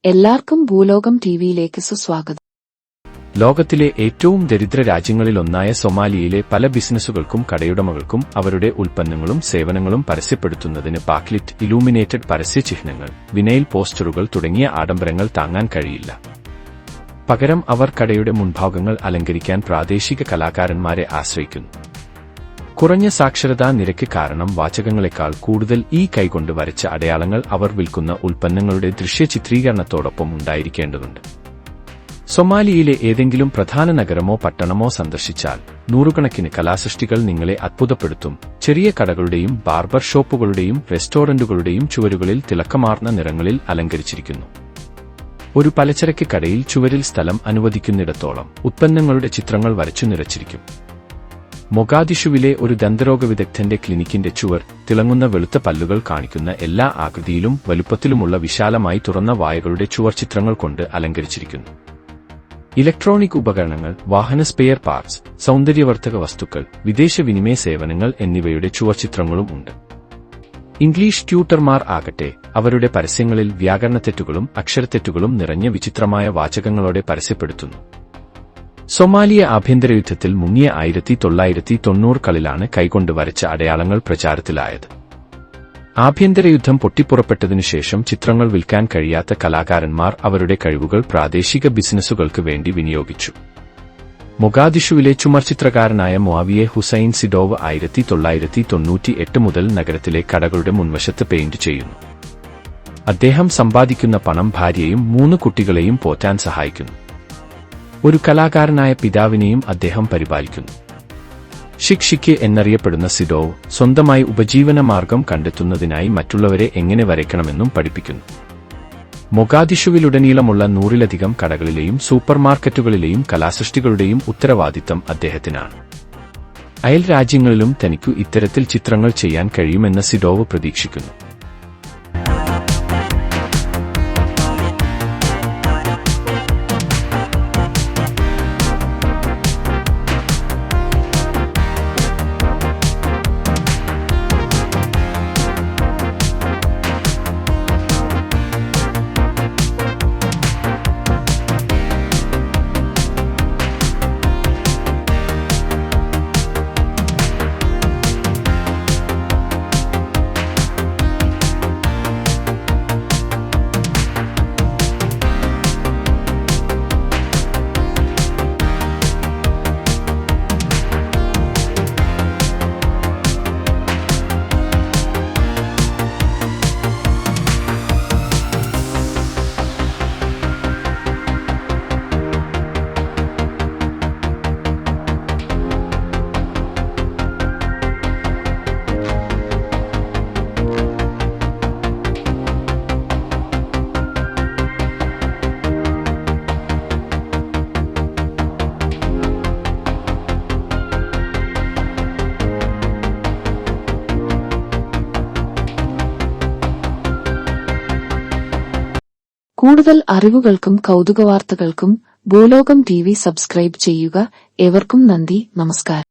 എല്ലാവർക്കും ഭൂലോകം ടിവിയിലേക്ക് സുസ്വാഗതം. ലോകത്തിലെ ഏറ്റവും ദരിദ്ര രാജ്യങ്ങളിലൊന്നായ സൊമാലിയയിലെ പല ബിസിനസ്സുകൾക്കും കടയുടമകൾക്കും അവരുടെ ഉൽപ്പന്നങ്ങളും സേവനങ്ങളും പരസ്യപ്പെടുത്തുന്നതിന് ബാക്ക്ലിറ്റ്, ഇലൂമിനേറ്റഡ് പരസ്യചിഹ്നങ്ങൾ, വിനൈൽ പോസ്റ്ററുകൾ തുടങ്ങിയ ആഡംബരങ്ങൾ താങ്ങാൻ കഴിയില്ല. പകരം അവർ കടയുടെ മുൻഭാഗങ്ങൾ അലങ്കരിക്കാൻ പ്രാദേശിക കലാകാരന്മാരെ ആശ്രയിക്കുന്നു. കുറഞ്ഞ സാക്ഷരതാ നിരക്ക് കാരണം വാചകങ്ങളെക്കാൾ കൂടുതൽ ഈ കൈകൊണ്ട് വരച്ച അടയാളങ്ങൾ അവർ വിൽക്കുന്ന ഉൽപ്പന്നങ്ങളുടെ ദൃശ്യചിത്രീകരണത്തോടൊപ്പം ഉണ്ടായിരിക്കേണ്ടതുണ്ട്. സൊമാലിയയിലെ ഏതെങ്കിലും പ്രധാന നഗരമോ പട്ടണമോ സന്ദർശിച്ചാൽ നൂറുകണക്കിന് കലാസൃഷ്ടികൾ നിങ്ങളെ അത്ഭുതപ്പെടുത്തും. ചെറിയ കടകളുടെയും ബാർബർ ഷോപ്പുകളുടെയും റെസ്റ്റോറന്റുകളുടെയും ചുവരുകളിൽ തിളക്കമാർന്ന നിറങ്ങളിൽ അലങ്കരിച്ചിരിക്കുന്നു. ഒരു പലചരക്ക് കടയിൽ ചുവരിൽ സ്ഥലം അനുവദിക്കുന്നിടത്തോളം ഉൽപ്പന്നങ്ങളുടെ ചിത്രങ്ങൾ വരച്ചു നിറച്ചിരിക്കും. മൊഗാദിഷുവിലെ ഒരു ദന്തരോഗ വിദഗ്ധന്റെ ക്ലിനിക്കിന്റെ ചുവർ തിളങ്ങുന്ന വെളുത്ത പല്ലുകൾ കാണിക്കുന്ന എല്ലാ ആകൃതിയിലും വലുപ്പത്തിലുമുള്ള വിശാലമായി തുറന്ന വായകളുടെ ചുവർ ചിത്രങ്ങൾ കൊണ്ട് അലങ്കരിച്ചിരിക്കുന്നു. ഇലക്ട്രോണിക് ഉപകരണങ്ങൾ, വാഹന സ്പെയർ പാർട്സ്, സൗന്ദര്യവർദ്ധക വസ്തുക്കൾ, വിദേശ വിനിമയ സേവനങ്ങൾ എന്നിവയുടെ ചുവർ ചിത്രങ്ങളും ഉണ്ട്. ഇംഗ്ലീഷ് ട്യൂട്ടർമാർ ആകട്ടെ അവരുടെ പരസ്യങ്ങളിൽ വ്യാകരണത്തെറ്റുകളും അക്ഷരത്തെറ്റുകളും നിറഞ്ഞ വിചിത്രമായ വാചകങ്ങളോടെ പരസ്യപ്പെടുത്തുന്നു. സൊമാലിയ ആഭ്യന്തര യുദ്ധത്തിൽ മുങ്ങിയ 1990കളിലാണ് കൈകൊണ്ട് വരച്ച അടയാളങ്ങൾ പ്രചാരത്തിലായത്. ആഭ്യന്തര യുദ്ധം പൊട്ടിപ്പുറപ്പെട്ടതിനുശേഷം ചിത്രങ്ങൾ വിൽക്കാൻ കഴിയാത്ത കലാകാരന്മാർ അവരുടെ കഴിവുകൾ പ്രാദേശിക ബിസിനസ്സുകൾക്ക് വേണ്ടി വിനിയോഗിച്ചു. മൊഗാദിഷുവിലെ ചുമർചിത്രകാരനായ മുആവിയെ ഹുസൈൻ സിഡോവ് 1998 മുതൽ നഗരത്തിലെ കടകളുടെ മുൻവശത്ത് പെയിന്റ് ചെയ്യുന്നു. അദ്ദേഹം സമ്പാദിക്കുന്ന പണം ഭാര്യയെയും 3 കുട്ടികളെയും പോറ്റാൻ സഹായിക്കുന്നു. ഒരു കലാകാരനായ പിതാവിനെയും അദ്ദേഹം പരിപാലിക്കുന്നു. ശിക്ഷിക്ക് എന്നറിയപ്പെടുന്ന സിഡോവ് സ്വന്തമായി ഉപജീവന മാർഗം കണ്ടെത്തുന്നതിനായി മറ്റുള്ളവരെ എങ്ങനെ വരയ്ക്കണമെന്നും പഠിപ്പിക്കുന്നു. മൊഗാദിഷുവിലുടനീളമുള്ള 100-ലധികം കടകളിലെയും സൂപ്പർമാർക്കറ്റുകളിലെയും കലാസൃഷ്ടികളുടെയും ഉത്തരവാദിത്തം അദ്ദേഹത്തിനാണ്. അയൽ രാജ്യങ്ങളിലും തനിക്കു ഇത്തരത്തിൽ ചിത്രങ്ങൾ ചെയ്യാൻ കഴിയുമെന്ന് സിഡോവ് പ്രതീക്ഷിക്കുന്നു. കൂടുതൽ അറിവുകൾക്കും കൗതുകവാർത്തകൾക്കും ഭൂലോകം ടിവി സബ്സ്ക്രൈബ് ചെയ്യുക. ഏവർക്കും നന്ദി, നമസ്കാരം.